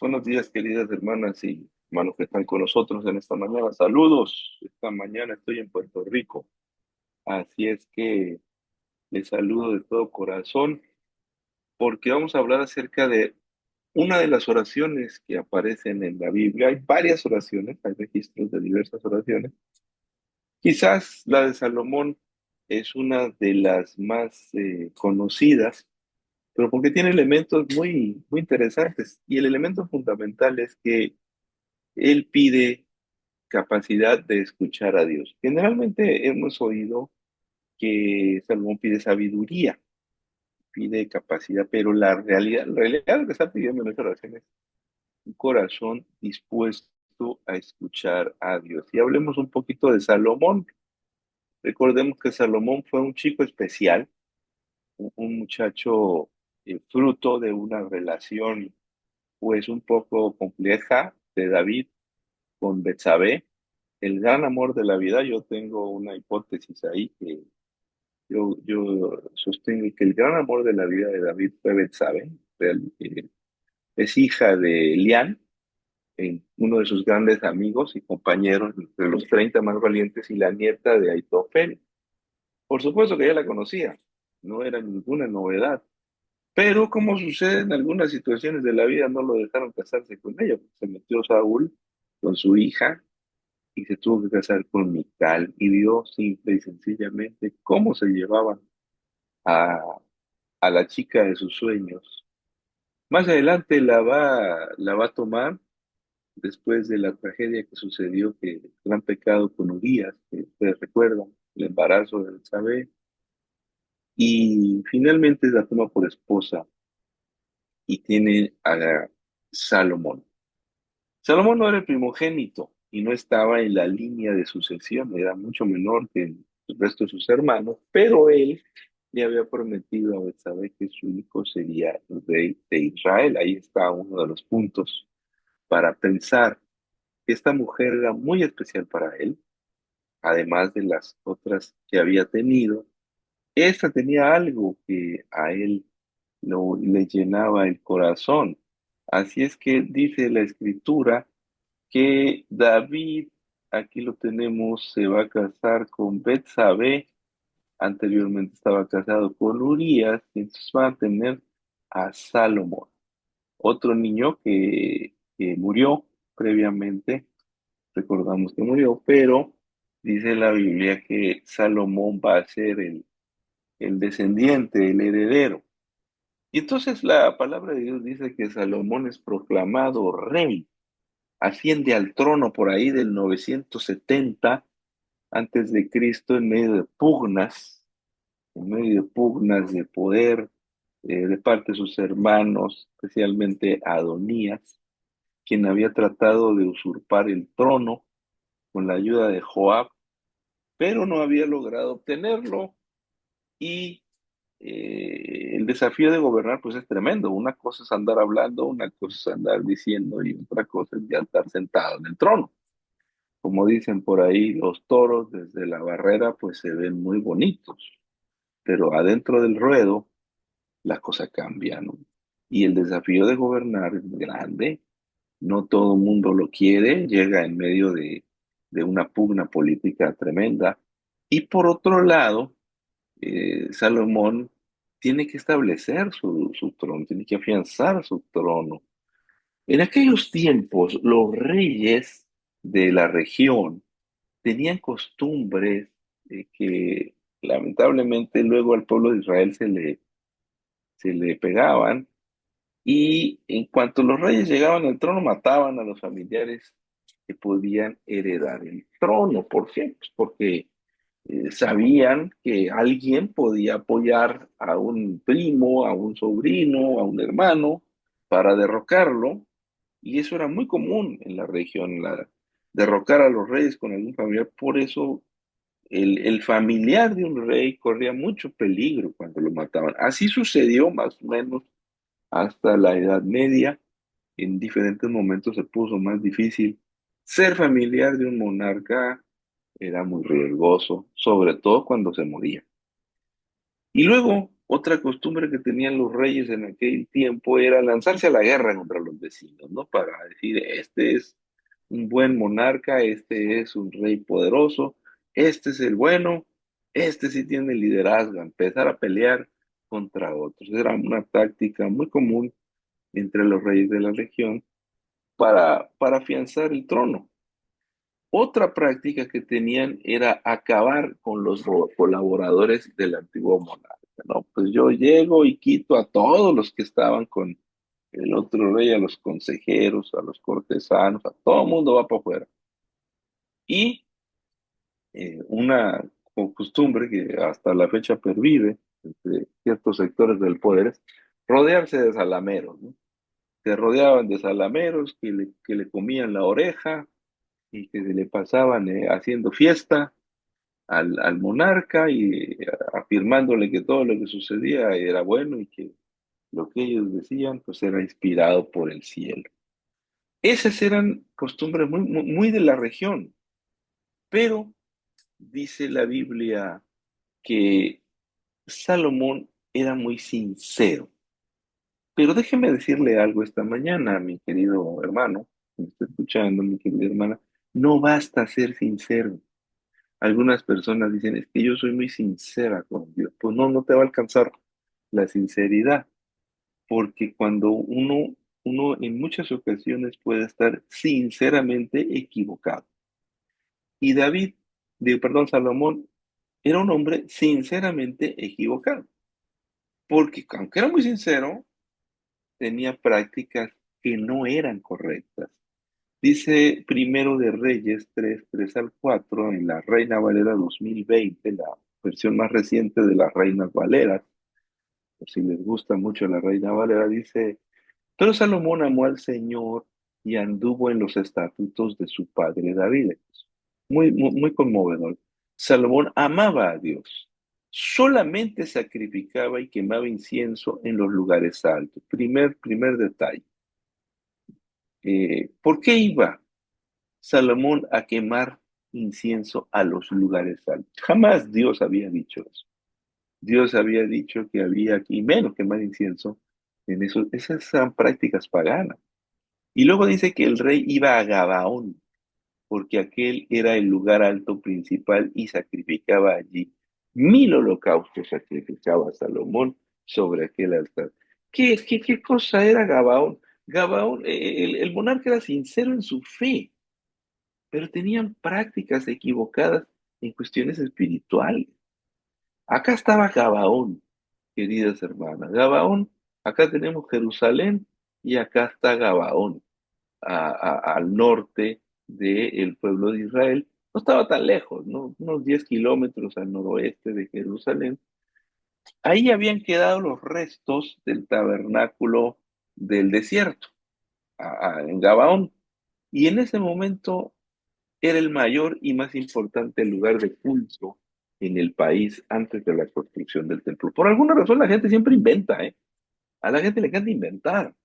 Buenos días, queridas hermanas y hermanos que están con nosotros en esta mañana. Saludos. Esta mañana estoy en Puerto Rico, así es que les saludo de todo corazón porque vamos a hablar acerca de una de las oraciones que aparecen en la Biblia. Hay varias oraciones, hay registros de diversas oraciones. Quizás la de Salomón es una de las más conocidas, pero porque tiene elementos muy interesantes. Y el elemento fundamental es que él pide capacidad de escuchar a Dios. Generalmente hemos oído que Salomón pide sabiduría, pide capacidad, pero la realidad lo que está pidiendo en esta oración es un corazón dispuesto a escuchar a Dios. Y hablemos un poquito de Salomón. Recordemos que Salomón fue un chico especial, un muchacho fruto de una relación pues un poco compleja de David con Betsabé, el gran amor de la vida. Yo tengo una hipótesis ahí que yo sostengo que el gran amor de la vida de David fue Betsabé. Es hija de Elián, uno de sus grandes amigos y compañeros de los 30 más valientes, y la nieta de Aitofel. Por supuesto que ella la conocía, no era ninguna novedad, pero como sucede en algunas situaciones de la vida, no lo dejaron casarse con ella. Se metió Saúl con su hija y se tuvo que casar con Mical, y vio simple y sencillamente cómo se llevaban a, a la chica de sus sueños. Más adelante la va a tomar después de la tragedia que sucedió, que el gran pecado con Urías, que ustedes recuerdan, el embarazo de Betsabé, y finalmente la toma por esposa y tiene a Salomón. Salomón no era el primogénito y no estaba en la línea de sucesión, era mucho menor que el resto de sus hermanos, pero él le había prometido a Betsabé que su hijo sería el rey de Israel. Ahí está uno de los puntos para pensar que esta mujer era muy especial para él, además de las otras que había tenido. Esta tenía algo que a él le llenaba el corazón. Así es que dice la escritura que David, aquí lo tenemos, se va a casar con Betsabé. Anteriormente estaba casado con Urías, y entonces van a tener a Salomón, otro niño que murió previamente. Recordamos que murió, pero dice la Biblia que Salomón va a ser el descendiente, el heredero. Y entonces la palabra de Dios dice que Salomón es proclamado rey, asciende al trono por ahí del 970 antes de Cristo, en medio de pugnas de poder de parte de sus hermanos, especialmente Adonías, quien había tratado de usurpar el trono con la ayuda de Joab, pero no había logrado obtenerlo. Y el desafío de gobernar pues es tremendo. Una cosa es andar hablando, una cosa es andar diciendo, y otra cosa es ya estar sentado en el trono. Como dicen por ahí, los toros desde la barrera pues se ven muy bonitos, pero adentro del ruedo la cosa cambia, ¿no? Y el desafío de gobernar es grande. No todo el mundo lo quiere, llega en medio de una pugna política tremenda. Y por otro lado, Salomón tiene que establecer su trono, tiene que afianzar su trono. En aquellos tiempos, los reyes de la región tenían costumbres que lamentablemente luego al pueblo de Israel se le pegaban, y en cuanto los reyes llegaban al trono mataban a los familiares que podían heredar el trono. ¿Por qué? Pues porque sabían que alguien podía apoyar a un primo, a un sobrino, a un hermano para derrocarlo, y eso era muy común en la región, derrocar a los reyes con algún familiar. Por eso el familiar de un rey corría mucho peligro cuando lo mataban. Así sucedió más o menos hasta la Edad Media. En diferentes momentos se puso más difícil. Ser familiar de un monarca era muy riesgoso, sobre todo cuando se moría. Y luego Otra costumbre que tenían los reyes en aquel tiempo era lanzarse a la guerra contra los vecinos, ¿no? Para decir, este es un buen monarca, este es un rey poderoso, este es el bueno, este sí tiene liderazgo, empezar a pelear contra otros. Era una táctica muy común entre los reyes de la región para afianzar el trono. Otra práctica que tenían era acabar con los colaboradores del antiguo monarca, ¿no? Pues yo llego y quito a todos los que estaban con el otro rey, a los consejeros, a los cortesanos, a todo el mundo va para afuera. Y una costumbre que hasta la fecha pervive entre ciertos sectores del poder es rodearse de salameros, ¿no? Se rodeaban de salameros que le comían la oreja y que se le pasaban haciendo fiesta al monarca y afirmándole que todo lo que sucedía era bueno y que lo que ellos decían pues era inspirado por el cielo. Esas eran costumbres muy de la región, pero dice la Biblia que Salomón era muy sincero. Pero déjeme decirle algo esta mañana, mi querido hermano, que me está escuchando, mi querida hermana, no basta ser sincero. Algunas personas dicen, es que yo soy muy sincera con Dios. Pues no, no te va a alcanzar la sinceridad, porque cuando uno en muchas ocasiones puede estar sinceramente equivocado. Y perdón, Salomón, era un hombre sinceramente equivocado, porque aunque era muy sincero, tenía prácticas que no eran correctas. Dice Primero de Reyes 3 al 4 en la Reina Valera 2020, la versión más reciente de la Reina Valera. Por si les gusta mucho la Reina Valera, dice, pero Salomón amó al Señor y anduvo en los estatutos de su padre David. Muy conmovedor. Salomón amaba a Dios. Solamente sacrificaba y quemaba incienso en los lugares altos. Primer detalle. ¿Por qué iba Salomón a quemar incienso a los lugares altos? Jamás Dios había dicho eso. Dios había dicho que había aquí menos quemar incienso en eso. Esas eran prácticas paganas. Y luego dice que el rey iba a Gabaón, porque aquel era el lugar alto principal y sacrificaba allí. 1000 holocaustos sacrificaba Salomón sobre aquel altar. ¿Qué cosa era Gabaón? Gabaón, el monarca era sincero en su fe, pero tenían prácticas equivocadas en cuestiones espirituales. Acá estaba Gabaón, queridas hermanas. Gabaón, acá tenemos Jerusalén y acá está Gabaón, al norte del pueblo de Israel. No estaba tan lejos, ¿no? Unos 10 kilómetros al noroeste de Jerusalén. Ahí habían quedado los restos del tabernáculo del desierto, en Gabaón. Y en ese momento era el mayor y más importante lugar de culto en el país antes de la construcción del templo. Por alguna razón la gente siempre inventa, ¿eh? A la gente le encanta inventar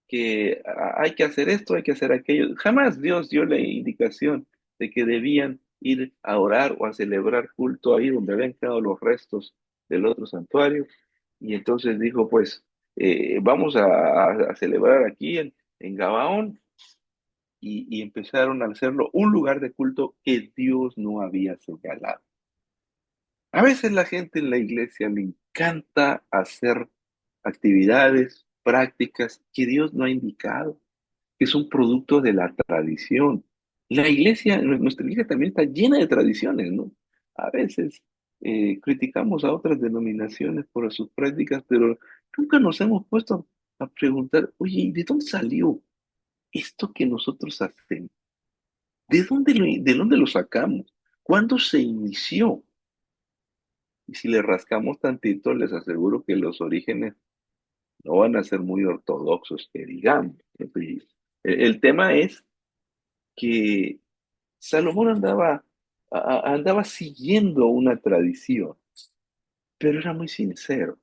que hay que hacer esto, hay que hacer aquello. Jamás Dios dio la indicación de que debían ir a orar o a celebrar culto ahí donde habían quedado los restos del otro santuario. Y entonces dijo, pues, vamos a celebrar aquí en Gabaón y empezaron a hacerlo un lugar de culto que Dios no había señalado. A veces la gente en la iglesia le encanta hacer actividades, prácticas que Dios no ha indicado, que son producto de la tradición. La iglesia, nuestra iglesia también está llena de tradiciones, ¿no? A veces criticamos a otras denominaciones por sus prácticas, pero nunca nos hemos puesto a preguntar, oye, ¿de dónde salió esto que nosotros hacemos? De dónde lo sacamos? ¿Cuándo se inició? Y si le rascamos tantito, les aseguro que los orígenes no van a ser muy ortodoxos, que digamos. Entonces, el tema es que Salomón andaba siguiendo una tradición, pero era muy sincero.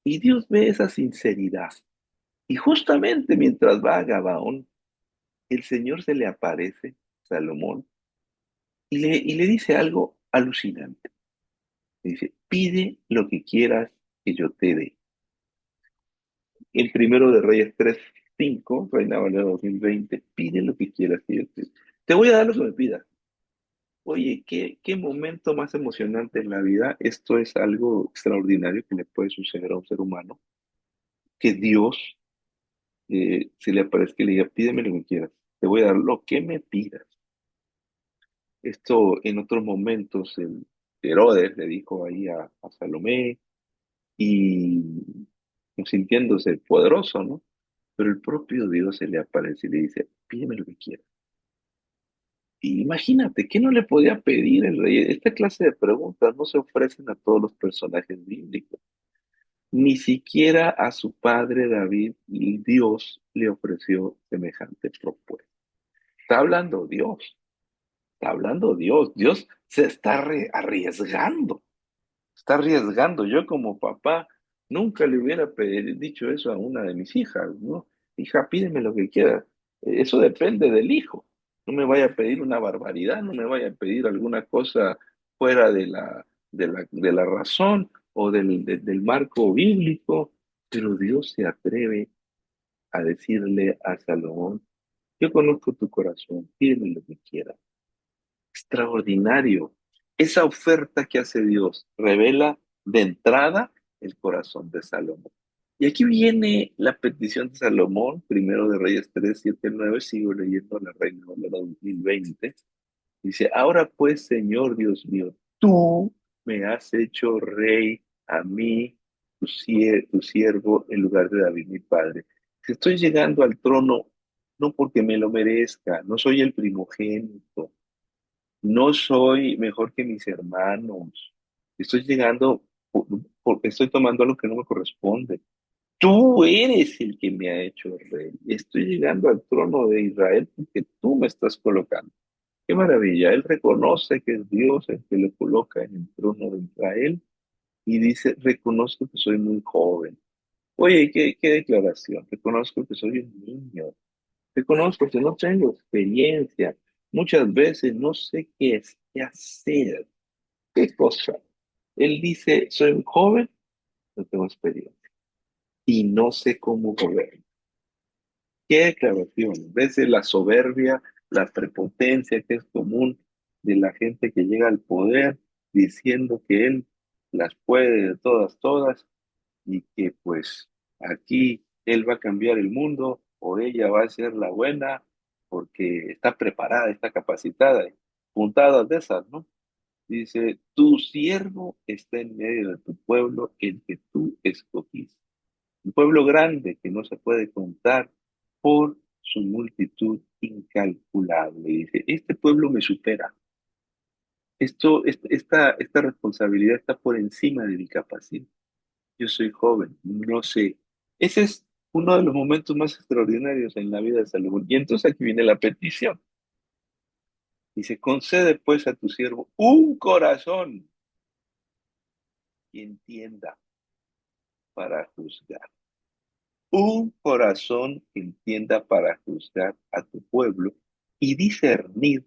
Y Dios ve esa sinceridad. Y justamente mientras va a Gabaón, el Señor se le aparece, Salomón, y le dice algo alucinante. Le dice, pide lo que quieras que yo te dé. El primero de Reyes 3:5, Reina Valera 2020, pide lo que quieras que yo te dé. Te voy a dar lo que me pidas. Oye, qué momento más emocionante en la vida. Esto es algo extraordinario que le puede suceder a un ser humano. Que Dios se le aparezca y le diga, pídeme lo que quieras. Te voy a dar lo que me pidas. Esto en otros momentos el Herodes le dijo ahí a Salomé y sintiéndose poderoso, ¿no? Pero el propio Dios se le aparece y le dice, pídeme lo que quieras. Y imagínate, ¿qué no le podía pedir el rey? Esta clase de preguntas no se ofrecen a todos los personajes bíblicos. Ni siquiera a su padre David y Dios le ofreció semejante propuesta. Está hablando Dios, está hablando Dios. Dios se está arriesgando. Está arriesgando. Yo como papá nunca le hubiera dicho eso a una de mis hijas, ¿no? Hija, pídeme lo que quieras. Eso depende del hijo. No me vaya a pedir una barbaridad, no me vaya a pedir alguna cosa fuera de la razón o del marco bíblico. Pero Dios se atreve a decirle a Salomón, yo conozco tu corazón, pídeme lo que quieras. Extraordinario. Esa oferta que hace Dios revela de entrada el corazón de Salomón. Y aquí viene la petición de Salomón, primero de Reyes 3:7-9, sigo leyendo la Reina Valera 2020. Dice, ahora pues, Señor Dios mío, tú me has hecho rey a mí, tu siervo, en lugar de David, mi padre. Si estoy llegando al trono, no porque me lo merezca, no soy el primogénito, no soy mejor que mis hermanos. Estoy llegando porque estoy tomando algo que no me corresponde. Tú eres el que me ha hecho rey. Estoy llegando al trono de Israel porque tú me estás colocando. Qué maravilla. Él reconoce que es Dios el que lo coloca en el trono de Israel y dice, reconozco que soy muy joven. Oye, qué declaración. Reconozco que soy un niño. Reconozco que no tengo experiencia. Muchas veces no sé qué hacer, qué cosa. Él dice, soy un joven, no tengo experiencia y no sé cómo gobernar. Qué declaración. ¿Ves la soberbia, la prepotencia que es común de la gente que llega al poder diciendo que él las puede de todas, todas y que pues aquí él va a cambiar el mundo o ella va a ser la buena porque está preparada, está capacitada, puntadas de esas, ¿no? Dice, tu siervo está en medio de tu pueblo, el que tú escogiste. Un pueblo grande que no se puede contar por su multitud incalculable. Dice, este pueblo me supera. Esta responsabilidad está por encima de mi capacidad. Yo soy joven, no sé. Ese es uno de los momentos más extraordinarios en la vida de Salomón. Y entonces aquí viene la petición. Dice, concede pues a tu siervo un corazón que entienda para juzgar. Un corazón que entienda para juzgar a tu pueblo y discernir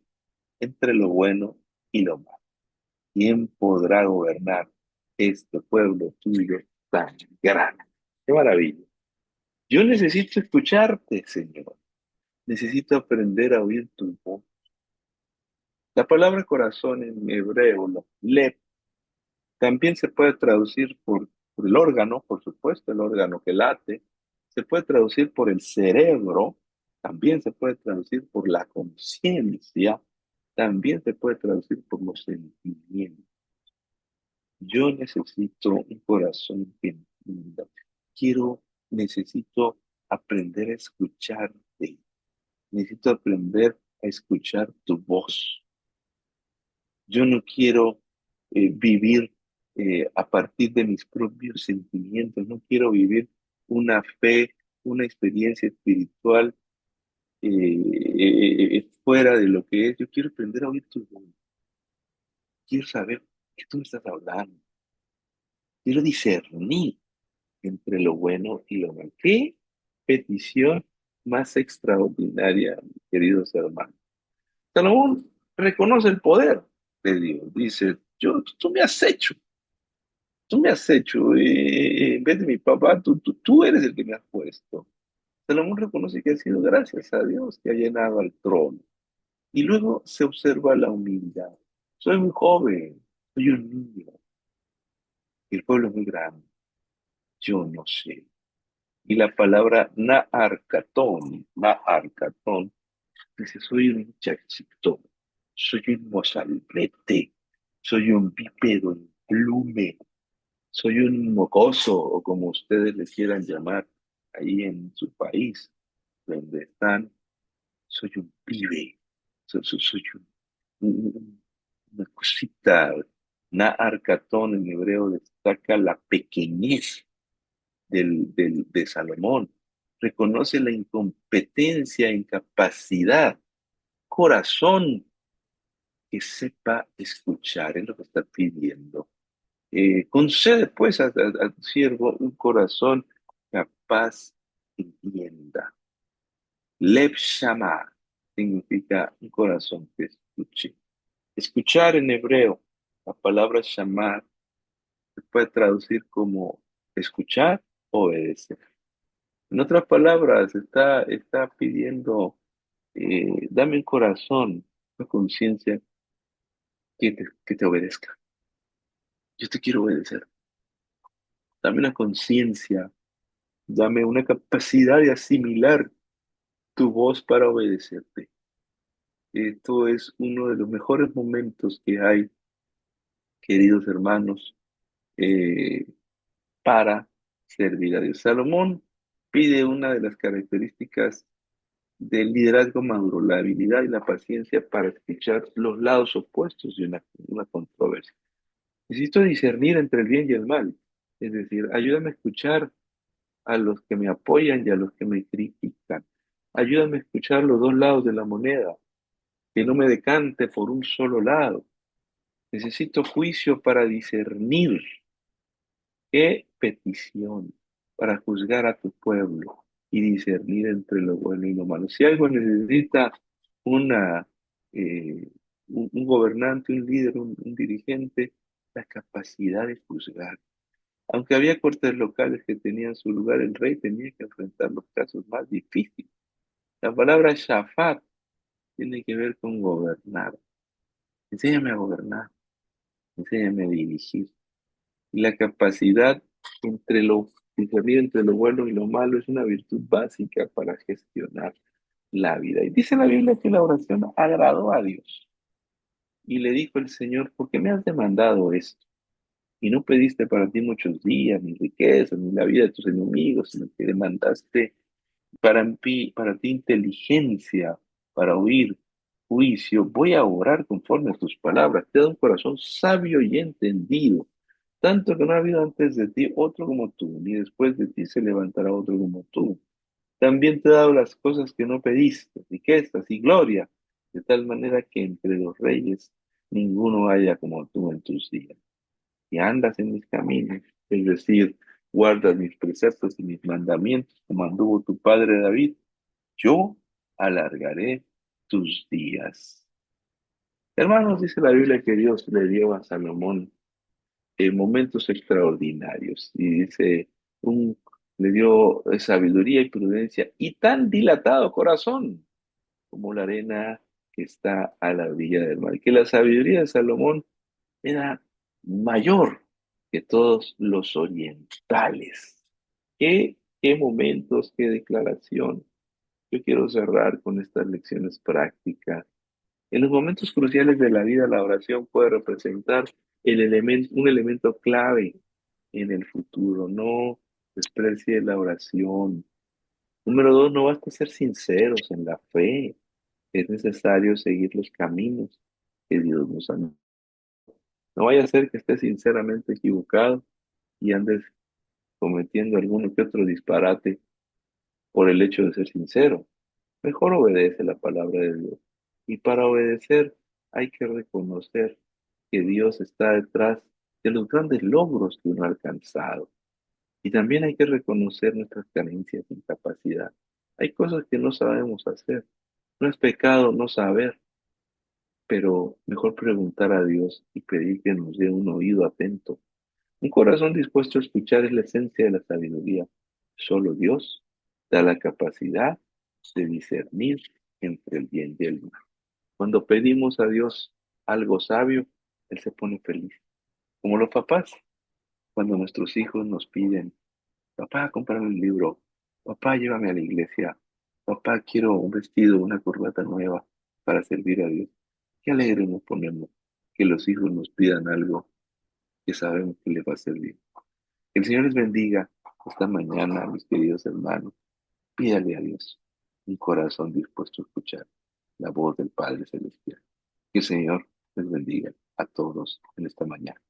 entre lo bueno y lo malo. ¿Quién podrá gobernar este pueblo tuyo tan grande? ¡Qué maravilla! Yo necesito escucharte, Señor. Necesito aprender a oír tu voz. La palabra corazón en hebreo, lev, también se puede traducir por el órgano, por supuesto, el órgano que late. Se puede traducir por el cerebro, también se puede traducir por la conciencia, también se puede traducir por los sentimientos. Yo necesito un corazón que entienda. Necesito aprender a escucharte. Necesito aprender a escuchar tu voz. Yo no quiero vivir a partir de mis propios sentimientos. No quiero vivir una fe, una experiencia espiritual fuera de lo que es. Yo quiero aprender a oír tu voz. Quiero saber que tú me estás hablando. Quiero discernir entre lo bueno y lo malo. ¿Qué petición más extraordinaria, mis queridos hermanos? Salomón reconoce el poder de Dios. Dice, tú me has hecho. tú me has hecho, en vez de mi papá, tú eres el que me has puesto. Salomón reconoce que ha sido gracias a Dios que ha llenado al trono. Y luego se observa la humildad. Soy muy joven, soy un niño, y el pueblo es muy grande, yo no sé. Y la palabra Naarcatón, dice, soy un muchachito, soy un mozalbete, soy un bípedo implume, soy un mocoso, o como ustedes le quieran llamar, ahí en su país, donde están, soy un pibe, soy una cosita. Naarcatón en hebreo destaca la pequeñez de Salomón, reconoce la incompetencia, incapacidad, corazón que sepa escuchar, es lo que está pidiendo. Concede pues a tu siervo un corazón capaz que entienda. Lev Shama significa un corazón que escuche. Escuchar en hebreo, la palabra Shama se puede traducir como escuchar, obedecer. En otras palabras, está pidiendo, dame un corazón, una conciencia que te obedezca. Yo te quiero obedecer. Dame una conciencia, dame una capacidad de asimilar tu voz para obedecerte. Esto es uno de los mejores momentos que hay, queridos hermanos, eh, para servir a Dios. Salomón pide una de las características del liderazgo maduro, la habilidad y la paciencia para escuchar los lados opuestos de una controversia. Necesito discernir entre el bien y el mal, es decir, ayúdame a escuchar a los que me apoyan y a los que me critican. Ayúdame a escuchar los dos lados de la moneda, que no me decante por un solo lado. Necesito juicio para discernir. Qué petición para juzgar a tu pueblo y discernir entre lo bueno y lo malo. Si algo necesita una, eh, un gobernante, un líder, un dirigente, la capacidad de juzgar. Aunque había cortes locales que tenían su lugar, el rey tenía que enfrentar los casos más difíciles. La palabra shafat tiene que ver con gobernar. Enséñame a gobernar, enséñame a dirigir. Y la capacidad discernir entre lo bueno y lo malo es una virtud básica para gestionar la vida. Y dice la Biblia que la oración agradó a Dios. Y le dijo el Señor, ¿por qué me has demandado esto? Y no pediste para ti muchos días, ni riquezas, ni la vida de tus enemigos, sino que demandaste para ti inteligencia, para oír juicio. Voy a orar conforme a tus palabras. Te da un corazón sabio y entendido, tanto que no ha habido antes de ti otro como tú, ni después de ti se levantará otro como tú. También te he dado las cosas que no pediste, riquezas y gloria, de tal manera que entre los reyes ninguno haya como tú en tus días. Y andas en mis caminos, es decir, guardas mis preceptos y mis mandamientos, como anduvo tu padre David, yo alargaré tus días. Hermanos, dice la Biblia que Dios le dio a Salomón momentos extraordinarios y dice, un, le dio sabiduría y prudencia y tan dilatado corazón como la arena que está a la orilla del mar. Que la sabiduría de Salomón era mayor que todos los orientales. Qué momentos, qué declaración. Yo quiero cerrar con estas lecciones prácticas. En los momentos cruciales de la vida, la oración puede representar un elemento clave en el futuro. No desprecie la oración. Número dos, no basta ser sinceros en la fe. Es necesario seguir los caminos que Dios nos ha. No vaya a ser que estés sinceramente equivocado y andes cometiendo alguno que otro disparate por el hecho de ser sincero. Mejor obedece la palabra de Dios. Y para obedecer hay que reconocer que Dios está detrás de los grandes logros que uno ha alcanzado. Y también hay que reconocer nuestras carencias e incapacidad. Hay cosas que no sabemos hacer. No es pecado no saber, pero mejor preguntar a Dios y pedir que nos dé un oído atento Un corazón dispuesto a escuchar es la esencia de la sabiduría. Solo Dios da la capacidad de discernir entre el bien y el mal. Cuando pedimos a Dios algo sabio, Él se pone feliz. Como los papás, cuando nuestros hijos nos piden, papá, cómprame un libro, papá, llévame a la iglesia, papá, quiero un vestido, una corbata nueva para servir a Dios. Qué alegre nos ponemos que los hijos nos pidan algo que sabemos que les va a servir. Que el Señor les bendiga esta mañana, mis queridos hermanos. Pídale a Dios un corazón dispuesto a escuchar la voz del Padre Celestial. Que el Señor les bendiga a todos en esta mañana.